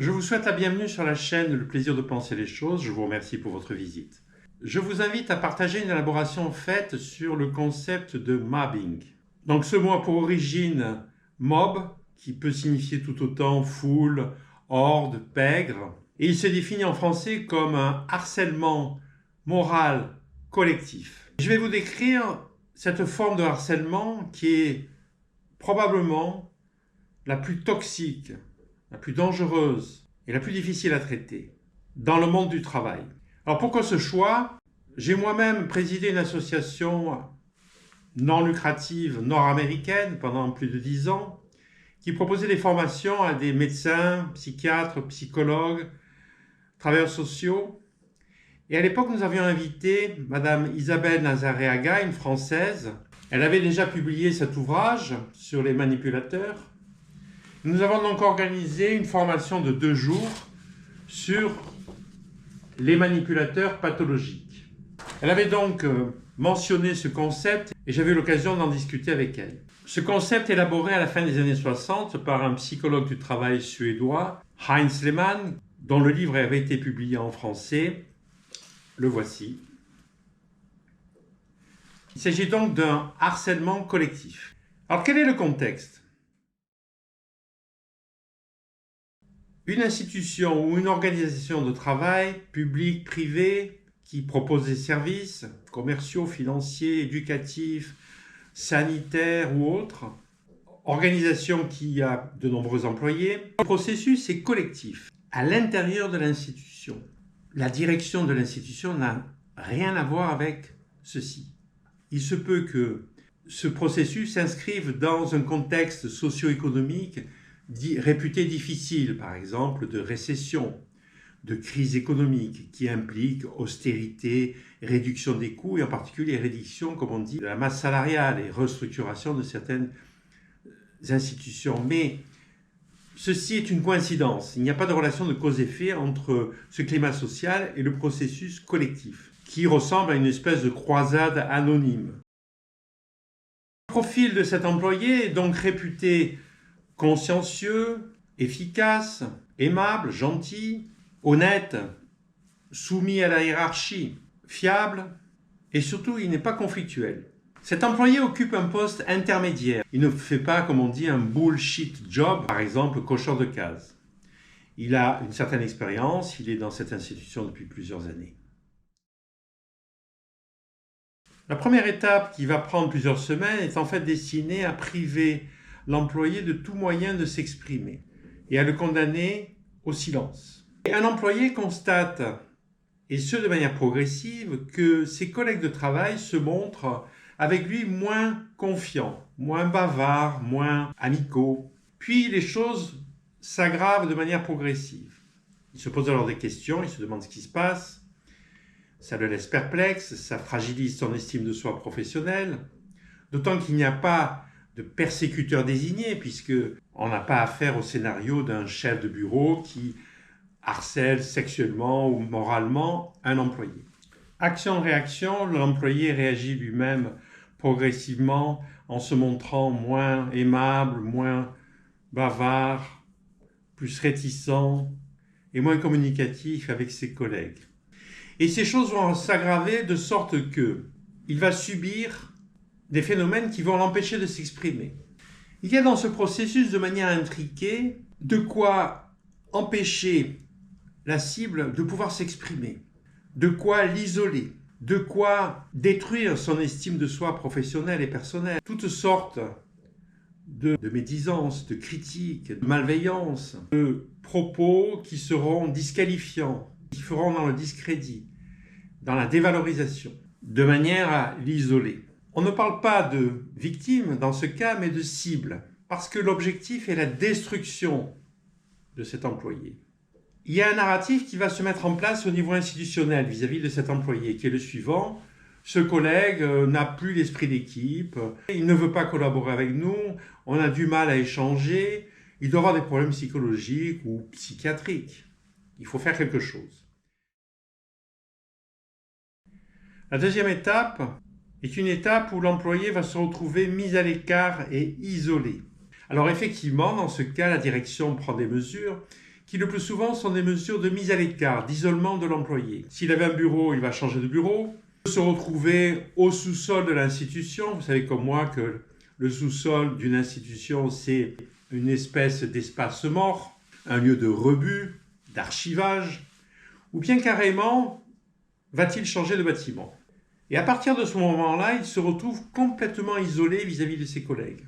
Je vous souhaite la bienvenue sur la chaîne Le Plaisir de Penser les Choses. Je vous remercie pour votre visite. Je vous invite à partager une élaboration faite sur le concept de mobbing. Donc ce mot a pour origine mob, qui peut signifier tout autant foule, horde, pègre. Et il se définit en français comme un harcèlement moral collectif. Je vais vous décrire cette forme de harcèlement qui est probablement la plus toxique, la plus dangereuse et la plus difficile à traiter dans le monde du travail. Alors pourquoi ce choix? J'ai moi-même présidé une association non lucrative nord-américaine pendant plus de 10 ans qui proposait des formations à des médecins, psychiatres, psychologues, travailleurs sociaux. Et à l'époque, nous avions invité Madame Isabelle Nazaréaga, une Française. Elle avait déjà publié cet ouvrage sur les manipulateurs. Nous avons donc organisé une formation de 2 jours sur les manipulateurs pathologiques. Elle avait donc mentionné ce concept et j'avais eu l'occasion d'en discuter avec elle. Ce concept élaboré à la fin des années 60 par un psychologue du travail suédois, Heinz Lehmann, dont le livre avait été publié en français. Le voici. Il s'agit donc d'un harcèlement collectif. Alors quel est le contexte? Une institution ou une organisation de travail, publique, privée, qui propose des services commerciaux, financiers, éducatifs, sanitaires ou autres, organisation qui a de nombreux employés, le processus est collectif. À l'intérieur de l'institution, la direction de l'institution n'a rien à voir avec ceci. Il se peut que ce processus s'inscrive dans un contexte socio-économique réputé difficile, par exemple de récession, de crise économique qui implique austérité, réduction des coûts et en particulier réduction, comme on dit, de la masse salariale et restructuration de certaines institutions. Mais ceci est une coïncidence. Il n'y a pas de relation de cause-effet entre ce climat social et le processus collectif, qui ressemble à une espèce de croisade anonyme. Le profil de cet employé est donc réputé consciencieux, efficace, aimable, gentil, honnête, soumis à la hiérarchie, fiable et surtout il n'est pas conflictuel. Cet employé occupe un poste intermédiaire. Il ne fait pas, comme on dit, un bullshit job, par exemple cocheur de case. Il a une certaine expérience, il est dans cette institution depuis plusieurs années. La première étape qui va prendre plusieurs semaines est en fait destinée à priver l'employé de tout moyen de s'exprimer et à le condamner au silence. Et un employé constate, et ce de manière progressive, que ses collègues de travail se montrent avec lui moins confiants, moins bavards, moins amicaux. Puis les choses s'aggravent de manière progressive. Il se pose alors des questions, il se demande ce qui se passe, ça le laisse perplexe, ça fragilise son estime de soi professionnelle, d'autant qu'il n'y a pas de persécuteur désigné, puisqu'on n'a pas affaire au scénario d'un chef de bureau qui harcèle sexuellement ou moralement un employé. Action-réaction, l'employé réagit lui-même progressivement en se montrant moins aimable, moins bavard, plus réticent et moins communicatif avec ses collègues. Et ces choses vont s'aggraver de sorte qu'il va subir des phénomènes qui vont l'empêcher de s'exprimer. Il y a dans ce processus, de manière intriquée, de quoi empêcher la cible de pouvoir s'exprimer, de quoi l'isoler, de quoi détruire son estime de soi professionnelle et personnelle. Toutes sortes de médisances, de critiques, de malveillances, de propos qui seront disqualifiants, qui feront dans le discrédit, dans la dévalorisation, de manière à l'isoler. On ne parle pas de victime dans ce cas, mais de cible, parce que l'objectif est la destruction de cet employé. Il y a un narratif qui va se mettre en place au niveau institutionnel vis-à-vis de cet employé, qui est le suivant. Ce collègue n'a plus l'esprit d'équipe, il ne veut pas collaborer avec nous, on a du mal à échanger, il doit avoir des problèmes psychologiques ou psychiatriques. Il faut faire quelque chose. La deuxième étape est une étape où l'employé va se retrouver mis à l'écart et isolé. Alors effectivement, dans ce cas, la direction prend des mesures qui le plus souvent sont des mesures de mise à l'écart, d'isolement de l'employé. S'il avait un bureau, il va changer de bureau. Il peut se retrouver au sous-sol de l'institution. Vous savez comme moi que le sous-sol d'une institution, c'est une espèce d'espace mort, un lieu de rebut, d'archivage, ou bien carrément, va-t-il changer de bâtiment? Et à partir de ce moment-là, il se retrouve complètement isolé vis-à-vis de ses collègues.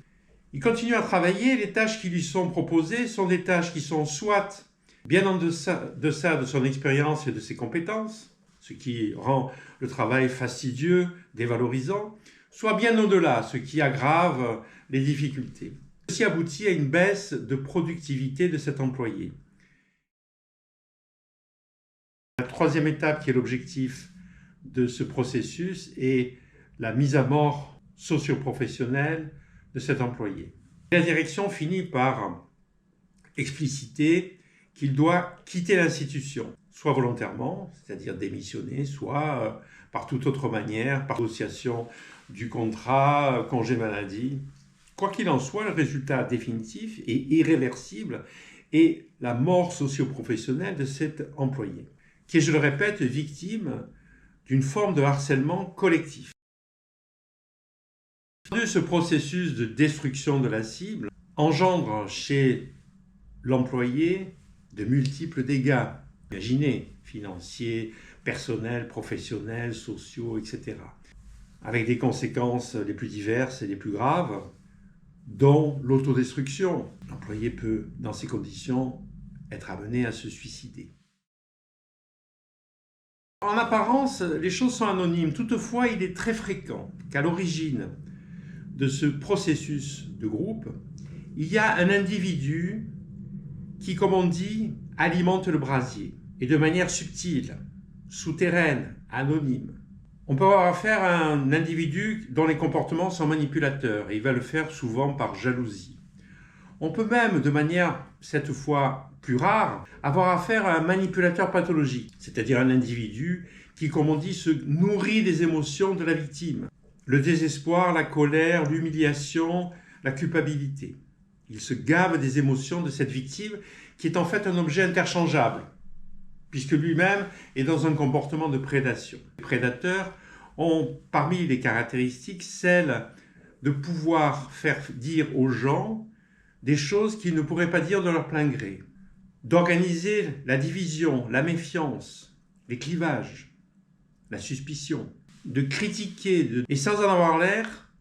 Il continue à travailler, les tâches qui lui sont proposées sont des tâches qui sont soit bien en deçà de son expérience et de ses compétences, ce qui rend le travail fastidieux, dévalorisant, soit bien au-delà, ce qui aggrave les difficultés. Ceci aboutit à une baisse de productivité de cet employé. La troisième étape qui est l'objectif de ce processus est la mise à mort socio-professionnelle de cet employé. La direction finit par expliciter qu'il doit quitter l'institution, soit volontairement, c'est-à-dire démissionner, soit par toute autre manière, par négociation du contrat, congé maladie. Quoi qu'il en soit, le résultat définitif et irréversible est la mort socio-professionnelle de cet employé, qui est, je le répète, victime d'une forme de harcèlement collectif. Ce processus de destruction de la cible engendre chez l'employé de multiples dégâts, imaginez, financiers, personnels, professionnels, sociaux, etc., avec des conséquences les plus diverses et les plus graves, dont l'autodestruction. L'employé peut, dans ces conditions, être amené à se suicider. En apparence, les choses sont anonymes. Toutefois, il est très fréquent qu'à l'origine de ce processus de groupe, il y a un individu qui, comme on dit, alimente le brasier, et de manière subtile, souterraine, anonyme. On peut avoir affaire à un individu dont les comportements sont manipulateurs, et il va le faire souvent par jalousie. On peut même, de manière cette fois plus rare, avoir affaire à un manipulateur pathologique, c'est-à-dire un individu qui, comme on dit, se nourrit des émotions de la victime. Le désespoir, la colère, l'humiliation, la culpabilité. Il se gave des émotions de cette victime qui est en fait un objet interchangeable, puisque lui-même est dans un comportement de prédation. Les prédateurs ont parmi les caractéristiques celle de pouvoir faire dire aux gens des choses qu'ils ne pourraient pas dire de leur plein gré, d'organiser la division, la méfiance, les clivages, la suspicion, de critiquer et sans en avoir l'air,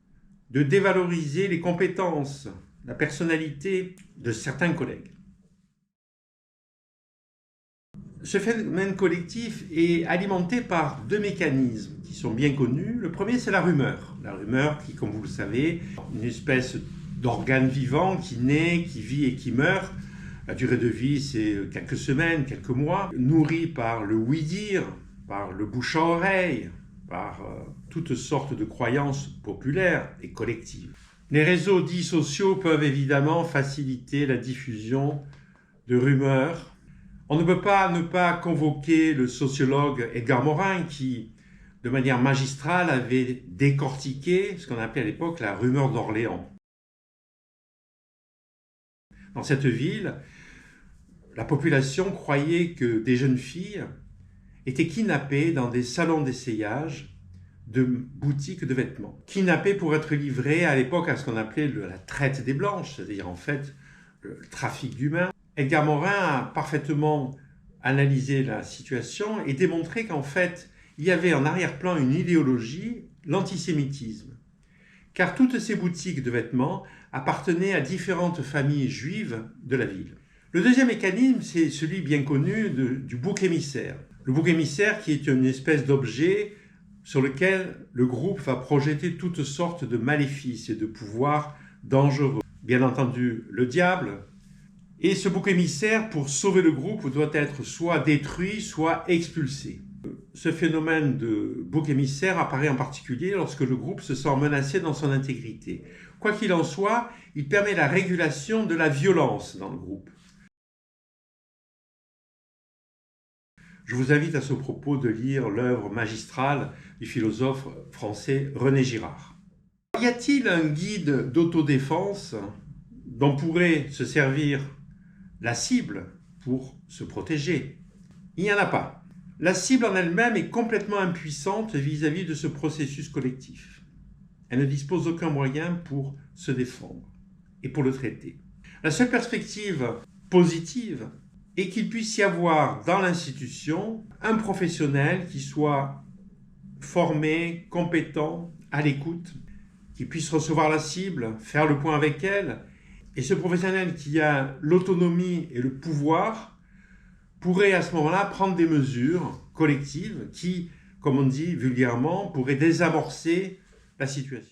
de dévaloriser les compétences, la personnalité de certains collègues. Ce phénomène collectif est alimenté par deux mécanismes qui sont bien connus. Le premier, c'est la rumeur. La rumeur qui, comme vous le savez, est une espèce d'organe vivant qui naît, qui vit et qui meurt. La durée de vie, c'est quelques semaines, quelques mois, nourri par le oui-dire, par le bouche à oreille, par toutes sortes de croyances populaires et collectives. Les réseaux dits sociaux peuvent évidemment faciliter la diffusion de rumeurs. On ne peut pas ne pas convoquer le sociologue Edgar Morin qui, de manière magistrale, avait décortiqué ce qu'on appelait à l'époque la rumeur d'Orléans. Dans cette ville, la population croyait que des jeunes filles étaient kidnappées dans des salons d'essayage de boutiques de vêtements. Kidnappées pour être livrées à l'époque à ce qu'on appelait la traite des blanches, c'est-à-dire en fait le trafic d'humains. Edgar Morin a parfaitement analysé la situation et démontré qu'en fait, il y avait en arrière-plan une idéologie, l'antisémitisme. Car toutes ces boutiques de vêtements appartenaient à différentes familles juives de la ville. Le deuxième mécanisme, c'est celui bien connu du bouc émissaire. Le bouc émissaire qui est une espèce d'objet sur lequel le groupe va projeter toutes sortes de maléfices et de pouvoirs dangereux. Bien entendu, le diable. Et ce bouc émissaire, pour sauver le groupe, doit être soit détruit, soit expulsé. Ce phénomène de bouc émissaire apparaît en particulier lorsque le groupe se sent menacé dans son intégrité. Quoi qu'il en soit, il permet la régulation de la violence dans le groupe. Je vous invite à ce propos de lire l'œuvre magistrale du philosophe français René Girard. Y a-t-il un guide d'autodéfense dont pourrait se servir la cible pour se protéger. Il n'y en a pas. La cible en elle-même est complètement impuissante vis-à-vis de ce processus collectif. Elle ne dispose d'aucun moyen pour se défendre et pour le traiter. La seule perspective positive est qu'il puisse y avoir dans l'institution un professionnel qui soit formé, compétent, à l'écoute, qui puisse recevoir la cible, faire le point avec elle, et ce professionnel qui a l'autonomie et le pouvoir pourrait à ce moment-là prendre des mesures collectives qui, comme on dit vulgairement, pourraient désamorcer la situation.